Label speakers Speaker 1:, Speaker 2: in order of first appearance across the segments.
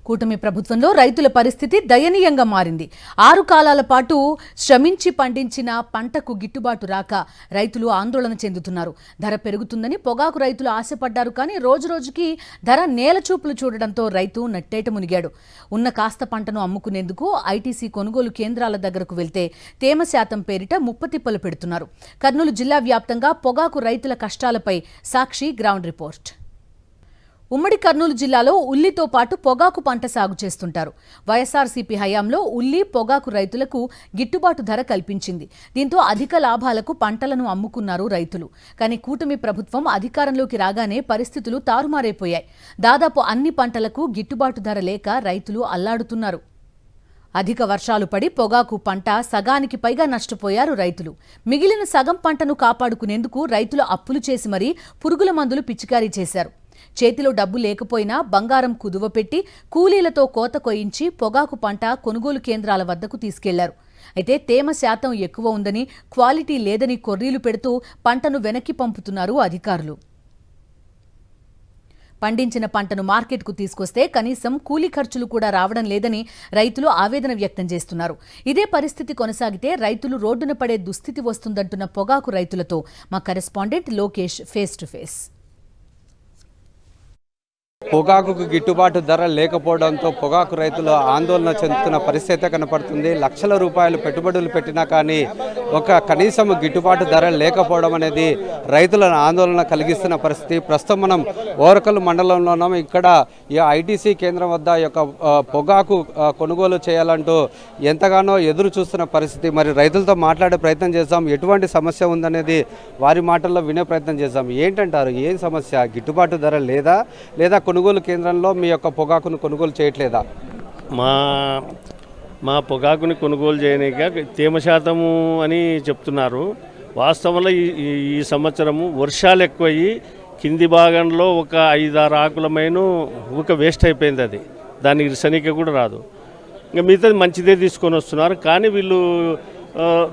Speaker 1: కూటమి ప్రభుత్వంలో రైతుల పరిస్థితి దయనీయంగా మారింది. 6 కాలాల పాటు శ్రమించి పండించిన పంటకు గిట్టుబాటు రాక రైతులు ఆందోళన చెందుతున్నారు. ధర పెరుగుతుందని పొగాకు రైతులు ఆశపడ్డారు, కానీ రోజురోజుకి ధర నేలచూపులు చూడడంతో రైతు నట్టేట మునిగాడు. ఉన్న కాస్త పంటను అమ్ముకునేందుకు ఐటీసీ కొనుగోలు కేంద్రాల దగ్గరకు వెళ్తే తేమ శాతం పేరిట ముప్పతిప్పలు పెడుతున్నారు. కర్నూలు జిల్లా వ్యాప్తంగా పొగాకు రైతుల కష్టాలపై సాక్షి గ్రౌండ్ రిపోర్ట్. ఉమ్మడి కర్నూలు జిల్లాలో ఉల్లితో పాటు పొగాకు పంట సాగు చేస్తుంటారు. వైఎస్ఆర్సీపీ హయాంలో ఉల్లి, పొగాకు రైతులకు గిట్టుబాటు ధర కల్పించింది. దీంతో అధిక లాభాలకు పంటలను అమ్ముకున్నారు రైతులు. కానీ కూటమి ప్రభుత్వం అధికారంలోకి రాగానే పరిస్థితులు తారుమారైపోయాయి. దాదాపు అన్ని పంటలకు గిట్టుబాటు ధర లేక రైతులు అల్లాడుతున్నారు. అధిక వర్షాలు పడి పొగాకు పంట సగానికి పైగా నష్టపోయారు రైతులు. మిగిలిన సగం పంటను కాపాడుకునేందుకు రైతులు అప్పులు చేసి మరీ పురుగుల మందులు పిచికారీ చేశారు. చేతిలో డబ్బు లేకపోయినా బంగారం కుదువపెట్టి కూలీలతో కోత కొయించి పొగాకు పంట కొనుగోలు కేంద్రాల వద్దకు తీసుకెళ్లారు. అయితే తేమ శాతం ఎక్కువ ఉందని, క్వాలిటీ లేదని కొర్రీలు పెడుతూ పంటను వెనక్కి పంపుతున్నారు అధికారులు. పండించిన పంటను మార్కెట్కు తీసుకొస్తే కనీసం కూలీ ఖర్చులు కూడా రావడం లేదని రైతులు ఆవేదన వ్యక్తం చేస్తున్నారు. ఇదే పరిస్థితి కొనసాగితే రైతులు రోడ్డున పడే దుస్థితి వస్తుందంటున్న పొగాకు రైతులతో మా correspondent Lokesh face to face.
Speaker 2: పొగాకుకు గిట్టుబాటు ధర లేకపోవడంతో పొగాకు రైతులు ఆందోళన చెందుతున్న పరిస్థితి కనపడుతుంది. లక్షల రూపాయలు పెట్టుబడులు పెట్టినా కానీ కనీసం గిట్టుబాటు ధర లేకపోవడం అనేది రైతులను ఆందోళన కలిగిస్తున్న పరిస్థితి. ప్రస్తుతం మనం ఓరకల్ మండలంలో ఉన్నాం. ఇక్కడ ఈ ఐటీసీ కేంద్రం వద్ద పొగాకు కొనుగోలు చేయాలంటూ ఎంతగానో ఎదురు చూస్తున్న పరిస్థితి. మరి రైతులతో మాట్లాడే ప్రయత్నం చేద్దాం. ఎటువంటి సమస్య ఉందనేది వారి మాటల్లో వినే ప్రయత్నం చేద్దాం. ఏంటంటారు, ఏం సమస్య? గిట్టుబాటు ధర లేదా కొనుగోలు కేంద్రంలో మీ యొక్క పొగాకును కొనుగోలు చేయట్లేదా?
Speaker 3: మా పొగాకుని కొనుగోలు చేయలేక తేమ శాతము అని చెప్తున్నారు. వాస్తవంలో ఈ సంవత్సరము వర్షాలు ఎక్కువయ్యి కింది భాగంలో ఒక 5-6 ఆకుల మైను వేస్ట్ అయిపోయింది. అది దానికి సనిక కూడా రాదు. ఇంకా మిగతాది మంచిదే తీసుకొని వస్తున్నారు. కానీ వీళ్ళు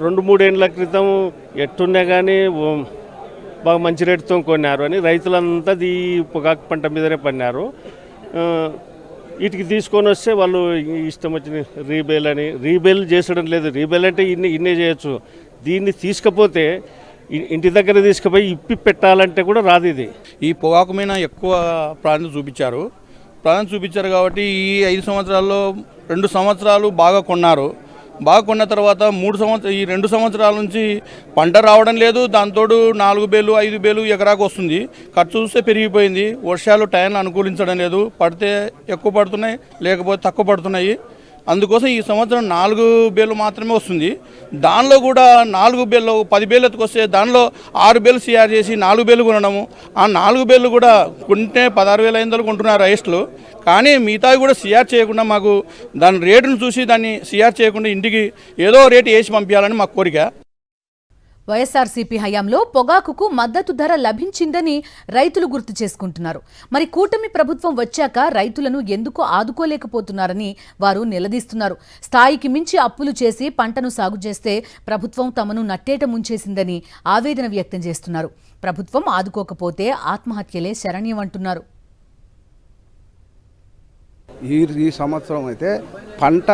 Speaker 3: 2-3 ఏళ్ళ క్రితం ఎట్టున్నా కానీ బాగా మంచి రేటుతో కొన్నారు అని రైతులంతా ఈ పొగాకు పంట మీదనే పన్నారు. వీటికి తీసుకొని వస్తే వాళ్ళు ఇష్టం వచ్చిన రీబేల్ చేసడం లేదు. రీబేల్ అంటే ఇన్నే చేయొచ్చు. దీన్ని తీసుకపోతే ఇంటి దగ్గర తీసుకుపోయి ఇప్పి పెట్టాలంటే కూడా రాదు. ఇది
Speaker 4: ఈ పొగాకు మీద ఎక్కువ ప్రాధాన్యత చూపించారు కాబట్టి ఈ 5 సంవత్సరాల్లో 2 సంవత్సరాలు బాగా కొన్నారు. కొన్న తర్వాత 2 సంవత్సరాల నుంచి పంట రావడం లేదు. దాంతోడు 4 బేలు 5 బేలు ఎకరాకు వస్తుంది. ఖర్చు చూస్తే పెరిగిపోయింది. వర్షాలు టైంలో అనుకూలించడం లేదు. పడితే ఎక్కువ పడుతున్నాయి, లేకపోతే తక్కువ పడుతున్నాయి. అందుకోసం ఈ సంవత్సరం 4 బేలు మాత్రమే వస్తుంది. దానిలో కూడా 4 బేలు 10 బేలు ఎత్తుకొస్తే దానిలో 6 బేలు సిఆర్ చేసి 4 బేలు కొనడము. ఆ 4 బేలు కూడా కొంటే 16,500 కొంటున్నారు రైస్లు. కానీ మిగతావి కూడా సిఆర్ చేయకుండా మాకు దాని రేటును చూసి దాన్ని సిఆర్ చేయకుండా ఇంటికి ఏదో రేటు వేసి పంపించాలని మా కోరిక.
Speaker 1: వైఎస్ఆర్సీపీ హయాంలో పొగాకుకు మద్దతు ధర లభించిందని రైతులు గుర్తు చేసుకుంటున్నారు. మరి కూటమి ప్రభుత్వం వచ్చాక రైతులను ఎందుకు ఆదుకోలేకపోతున్నారని వారు నిలదీస్తున్నారు. స్థాయికి మించి అప్పులు చేసి పంటను సాగు చేస్తే ప్రభుత్వం తమను నట్టేట ముంచేసిందని ఆవేదన వ్యక్తం చేస్తున్నారు. ప్రభుత్వం ఆదుకోకపోతే ఆత్మహత్యలే శరణ్యమంటున్నారు.
Speaker 5: ఈ సంవత్సరం అయితే పంట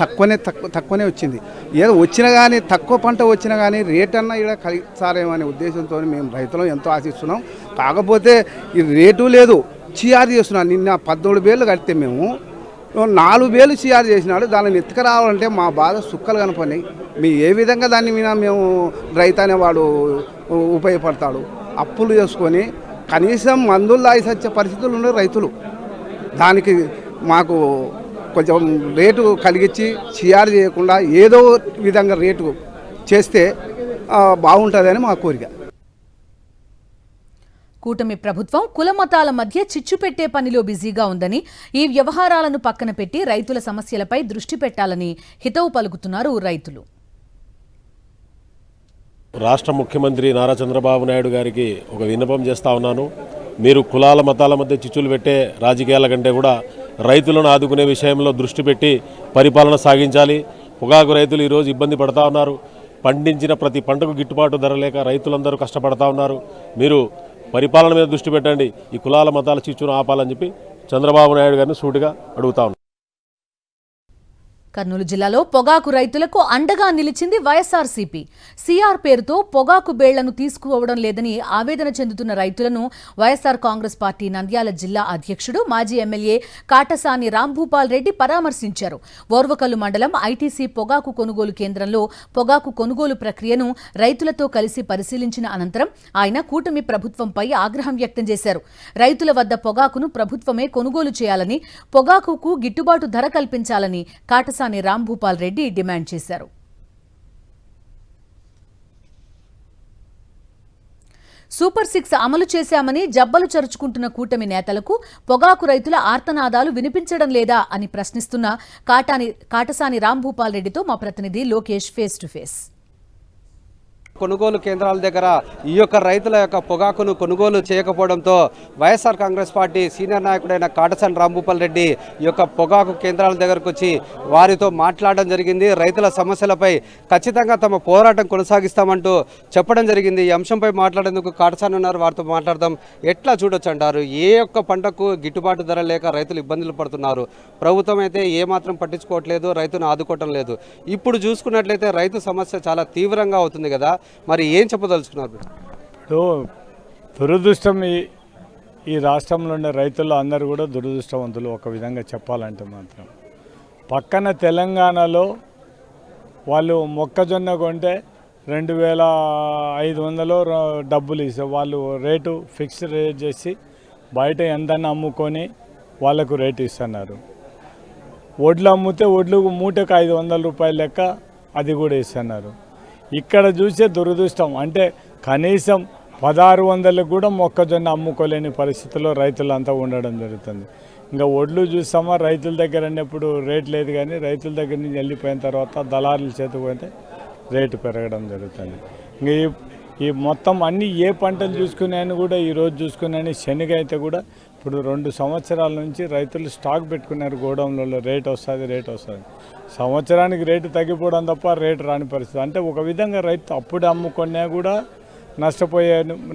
Speaker 5: తక్కువనే వచ్చింది. ఏదో వచ్చినా కానీ తక్కువ పంట వచ్చినా కానీ రేట్ అన్నా ఇక్కడ కలిగిస్తారేమనే ఉద్దేశంతో మేము రైతులను ఎంతో ఆశిస్తున్నాం. కాకపోతే ఈ రేటు లేదు. సిఆర్ చేస్తున్నాం. నిన్న 17 బేలు కడితే మేము 4 బేలు సిఆర్ చేసినాడు. దాన్ని ఎత్తుక రావాలంటే మా బాధ సుక్కలు కనపడినాయి. ఏ విధంగా దాన్ని మీద మేము రైతు అనేవాడు ఉపయోగపడతాడు? అప్పులు చేసుకొని కనీసం మందులు దాగి సచ్చే పరిస్థితులు ఉన్నాయి రైతులు. దానికి మాకు కొంచెం రేటు కలిగించి సిఆర్ చేయకుండా ఏదో విధంగా రేటు చేస్తే బాగుంటుందని మా కోరిక.
Speaker 1: కూటమి ప్రభుత్వం కులమతాల మధ్య చిచ్చు పెట్టే పనిలో బిజీగా ఉందని, ఈ వ్యవహారాలను పక్కన పెట్టి రైతుల సమస్యలపై దృష్టి పెట్టాలని హితవు పలుకుతున్నారు రైతులు.
Speaker 6: రాష్ట్ర ముఖ్యమంత్రి నారా చంద్రబాబు నాయుడు గారికి ఒక విన్నపం చేస్తా ఉన్నాను. మీరు కులాల మతాల మధ్య చిచ్చులు పెట్టే రాజకీయాల కంటే కూడా రైతులను ఆదుకునే విషయంలో దృష్టి పెట్టి పరిపాలన సాగించాలి. పొగాకు రైతులు ఈరోజు ఇబ్బంది పడతా ఉన్నారు. పండించిన ప్రతి పంటకు గిట్టుబాటు ధర లేక రైతులందరూ కష్టపడతా ఉన్నారు. మీరు పరిపాలన మీద దృష్టి పెట్టండి. ఈ కులాల మతాల చిచ్చును ఆపాలని చెప్పి చంద్రబాబు నాయుడు గారిని సూటిగా అడుగుతా ఉన్నాను.
Speaker 1: కర్నూలు జిల్లాలో పొగాకు రైతులకు అండగా నిలిచింది వైఎస్ఆర్సీపీ. సిఆర్ పేరుతో పొగాకు బేళ్లను తీసుకోవడం లేదని ఆవేదన చెందుతున్న రైతులను వైఎస్ఆర్ కాంగ్రెస్ పార్టీ నంద్యాల జిల్లా అధ్యక్షుడు మాజీ ఎమ్మెల్యే కాటసాని రాంభూపాల్ రెడ్డి పరామర్శించారు. ఓర్వకల్లు మండలం ఐటీసీ పొగాకు కొనుగోలు కేంద్రంలో పొగాకు కొనుగోలు ప్రక్రియను రైతులతో కలిసి పరిశీలించిన అనంతరం ఆయన కూటమి ప్రభుత్వంపై ఆగ్రహం వ్యక్తం చేశారు. రైతుల వద్ద పొగాకును ప్రభుత్వమే కొనుగోలు చేయాలని, పొగాకుకు గిట్టుబాటు ధర కల్పించాలని కాటసాని రాంభూపాల్ రెడ్డి డిమాండ్ చేశారు. సూపర్ 6 అమలు చేశామని జబ్బలు చరుచుకుంటున్న కూటమి నేతలకు పొగాకు రైతుల ఆర్తనాదాలు వినిపించడం లేదా అని ప్రశ్నిస్తున్న కాటసాని రాంభూపాల్ రెడ్డితో మా ప్రతినిధి లోకేష్ ఫేస్ టు ఫేస్.
Speaker 2: కొనుగోలు కేంద్రాల దగ్గర ఈ యొక్క రైతుల యొక్క పొగాకును కొనుగోలు చేయకపోవడంతో వైఎస్ఆర్ కాంగ్రెస్ పార్టీ సీనియర్ నాయకుడైన కాటసాని రాంభూపాల్ రెడ్డి ఈ యొక్క పొగాకు కేంద్రాల దగ్గరకు వచ్చి వారితో మాట్లాడడం జరిగింది. రైతుల సమస్యలపై ఖచ్చితంగా తమ పోరాటం కొనసాగిస్తామంటూ చెప్పడం జరిగింది. ఈ అంశంపై మాట్లాడేందుకు కాటసాని ఉన్నారు, వారితో మాట్లాడదాం. ఎట్లా చూడొచ్చు అంటారు? ఏ ఒక్క పంటకు గిట్టుబాటు ధర లేక రైతులు ఇబ్బందులు పడుతున్నారు. ప్రభుత్వం అయితే ఏమాత్రం పట్టించుకోవట్లేదు, రైతును ఆదుకోవటం లేదు. ఇప్పుడు చూసుకున్నట్లయితే రైతు సమస్య చాలా తీవ్రంగా అవుతుంది కదా, మరి ఏం చెప్పదలుచుకున్నారు?
Speaker 7: ఇప్పుడు దురదృష్టం ఈ రాష్ట్రంలో ఉండే రైతులు అందరూ కూడా దురదృష్టవంతులు. ఒక విధంగా చెప్పాలంటే మాత్రం పక్కన తెలంగాణలో వాళ్ళు మొక్కజొన్న కొంటే 2,500 డబ్బులు ఇస్తారు. వాళ్ళు రేటు ఫిక్స్డ్ రేట్ చేసి బయట ఎంతన్నా అమ్ముకొని వాళ్ళకు రేటు ఇస్తున్నారు. వడ్లు అమ్మితే వడ్లు మూటకు 500 రూపాయల లెక్క అది కూడా ఇస్తున్నారు. ఇక్కడ చూసే దురదృష్టం అంటే కనీసం 1,600 కూడా మొక్కజొన్న అమ్ముకోలేని పరిస్థితిలో రైతులంతా ఉండడం జరుగుతుంది. ఇంకా వడ్లు చూస్తామా, రైతుల దగ్గర అన్నప్పుడు రేట్ లేదు, కానీ రైతుల దగ్గర నుంచి వెళ్ళిపోయిన తర్వాత దళారుల చేతికి పోతే రేటు పెరగడం జరుగుతుంది. ఇంకా ఈ మొత్తం అన్ని ఏ పంటలు చూసుకున్నాయని కూడా ఈరోజు చూసుకున్నాయని శనగ అయితే కూడా ఇప్పుడు 2 సంవత్సరాల నుంచి రైతులు స్టాక్ పెట్టుకున్నారు గోడౌన్లలో. రేట్ వస్తుంది. సంవత్సరానికి రేటు తగ్గిపోవడం తప్ప రేటు రాని పరిస్థితి. అంటే ఒక విధంగా రైతు అప్పుడు అమ్ముకున్నా కూడా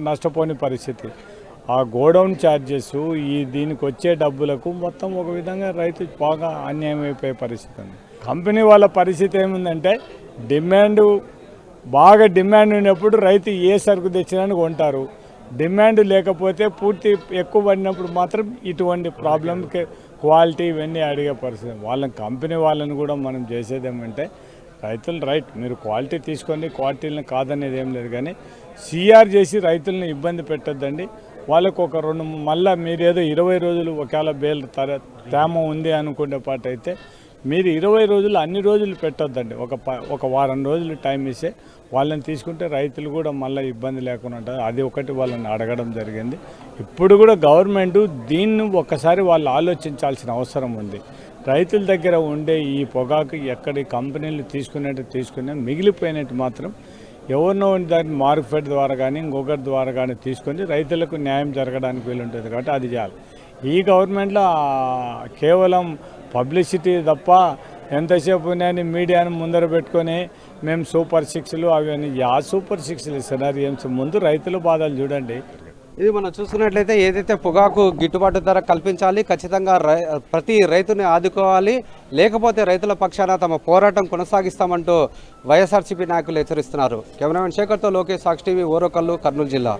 Speaker 7: నష్టపోని పరిస్థితి. ఆ గోడౌన్ ఛార్జెస్ దీనికి వచ్చే డబ్బులకు మొత్తం ఒక విధంగా రైతు బాగా అన్యాయం అయిపోయే పరిస్థితి ఉంది. కంపెనీ వాళ్ళ పరిస్థితి ఏముందంటే బాగా డిమాండ్ ఉన్నప్పుడు రైతు ఏ సరుకు తెచ్చినా కొంటారు. డిమాండ్ లేకపోతే పూర్తి ఎక్కువ పడినప్పుడు మాత్రం ఇటువంటి ప్రాబ్లంకి క్వాలిటీ ఇవన్నీ అడిగే పరిస్థితి. కంపెనీ వాళ్ళని కూడా మనం చేసేది ఏమంటే రైతులు మీరు క్వాలిటీ తీసుకోండి, క్వాలిటీలను కాదనేది ఏం లేదు, కానీ సిఆర్ చేసి రైతులను ఇబ్బంది పెట్టొద్దండి. వాళ్ళకు ఒక మళ్ళీ మీరు ఏదో 20 రోజులు ఒకవేళ బేల్ తేమ ఉంది అనుకునే పాటు అయితే మీరు 20 రోజులు అన్ని రోజులు పెట్టొద్దండి. ఒక వారం రోజులు టైం ఇస్తే వాళ్ళని తీసుకుంటే రైతులు కూడా మళ్ళీ ఇబ్బంది లేకుండా ఉంటుంది. అది ఒకటి వాళ్ళని అడగడం జరిగింది. ఇప్పుడు కూడా గవర్నమెంట్ దీన్ని ఒక్కసారి వాళ్ళు ఆలోచించాల్సిన అవసరం ఉంది. రైతుల దగ్గర ఉండే ఈ పొగాకు ఎక్కడి కంపెనీలు తీసుకునే మిగిలిపోయినట్టు మాత్రం ఎవరినో దాన్ని మార్కెట్ ద్వారా కానీ ఇంకొకరి ద్వారా కానీ తీసుకొని రైతులకు న్యాయం జరగడానికి వీలుంటుంది. కాబట్టి అది చేయాలి. ఈ గవర్నమెంట్లో కేవలం పబ్లిసిటీ తప్ప ఎంతసేపు నేను మీడియాను ముందర పెట్టుకొని మేము సూపర్ 6లు అవన్నీ సూపర్ 6లు ఇస్తున్నారు. ముందు రైతుల బాధలు చూడండి.
Speaker 2: ఇది మనం చూసుకున్నట్లయితే ఏదైతే పొగాకు గిట్టుబాటు ధర కల్పించాలి, ఖచ్చితంగా ప్రతి రైతుని ఆదుకోవాలి, లేకపోతే రైతుల పక్షాన తమ పోరాటం కొనసాగిస్తామంటూ వైఎస్ఆర్సీపీ నాయకులు హెచ్చరిస్తున్నారు. కెమెరామెన్ శేఖర్తో లోకేష్, సాక్షి టీవీ, ఓరోకల్లు, కర్నూలు జిల్లా.